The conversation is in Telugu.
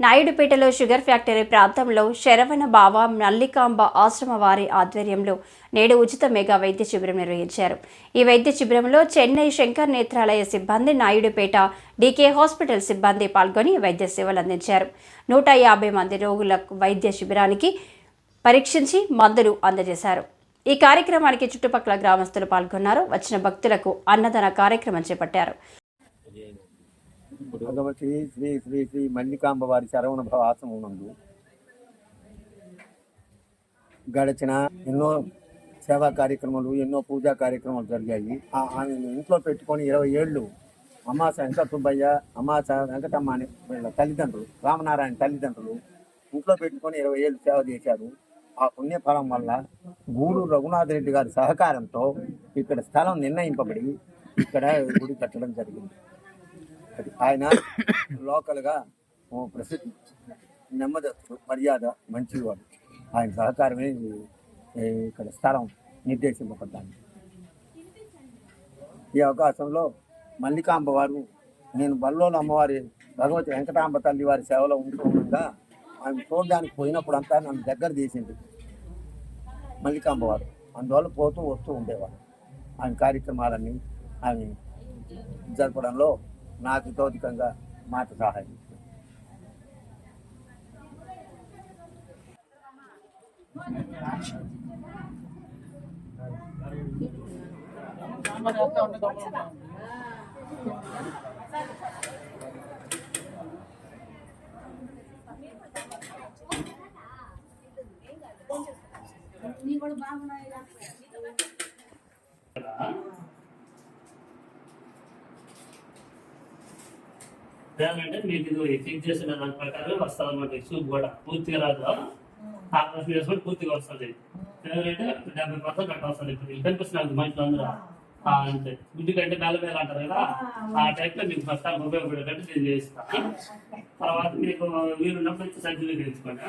నాయుడుపేటలో షుగర్ ఫ్యాక్టరీ ప్రాంతంలో శరవణ బావ మల్లికాంబ ఆశ్రమ వారి ఆధ్వర్యంలో నేడు ఉచిత మెగా వైద్య శిబిరం నిర్వహించారు. ఈ వైద్య శిబిరంలో చెన్నై శంకర్ నేత్రాలయ సిబ్బంది, నాయుడుపేట డీకే హాస్పిటల్ సిబ్బంది పాల్గొని వైద్య సేవలు అందించారు. 150 మంది రోగుల వైద్య శిబిరానికి పరీక్షించి మందులు అందజేశారు. ఈ కార్యక్రమానికి చుట్టుపక్కల గ్రామస్తులు పాల్గొన్నారు. వచ్చిన భక్తులకు అన్నదాన కార్యక్రమం చేపట్టారు. భగవతి శ్రీ శ్రీ శ్రీ మల్లికాంబ వారి శరవణ భవ ఆశ్రమం నందు గడిచిన ఎన్నో సేవా కార్యక్రమాలు, ఎన్నో పూజా కార్యక్రమాలు జరిగాయి. ఆమె ఇంట్లో పెట్టుకొని 20 ఏళ్ళు అమాస వెంకట సుబ్బయ్య, అమాస వెంకటమ్మ అనే తల్లిదండ్రులు, రామనారాయణ తల్లిదండ్రులు ఇంట్లో పెట్టుకొని 20 ఏళ్ళు సేవ చేశారు. ఆ పుణ్యఫలం వల్ల గూడూరు రఘునాథ్ రెడ్డి గారి సహకారంతో ఇక్కడ స్థలం నిర్ణయింపబడి ఇక్కడ గుడి కట్టడం జరిగింది. ఆయన లోకల్గా ప్రసిద్ధి, నెమ్మదస్తుడు, మర్యాద మంచివాడు. ఆయన సహకారమే ఇక్కడ స్థలం నిర్దేశింపబడ్డాను. ఈ అవకాశంలో మల్లికాంబ వారు, నేను బల్లోల అమ్మవారి భగవతి వెంకటాంబ తల్లి వారి సేవలో ఉంటుండగా ఆమె చూడడానికి పోయినప్పుడు అంతా నన్ను దగ్గర తీసింది మల్లికాంబ వారు. అందువల్ల పోతూ వస్తూ ఉండేవారు. ఆమె కార్యక్రమాలన్నీ ఆమె జరపడంలో నాకు తోదికంగా మాట సహాయం. అంటే మీకు ఇది ఫిక్స్ చేసిన దాని ప్రకారం వస్తుంది అన్నమాట. సూప్ కూడా పూర్తిగా రాదు, ఆపరేషన్ చేసుకుంటే పూర్తిగా వస్తుంది. ఎందుకంటే 70% అట్లా వస్తుంది. ఇప్పుడు కనిపిస్తుంది మనుషులు అందరూ అంతే. గుడ్డి కంటే మేళ అంటారు కదా, ఆ టైప్లో మీకు ప్రస్తుతానికి ఉపయోగపడేటట్టు నేను చేస్తాను. తర్వాత మీకు వీలున్నప్పుడు సర్జరీ తెచ్చుకోండి.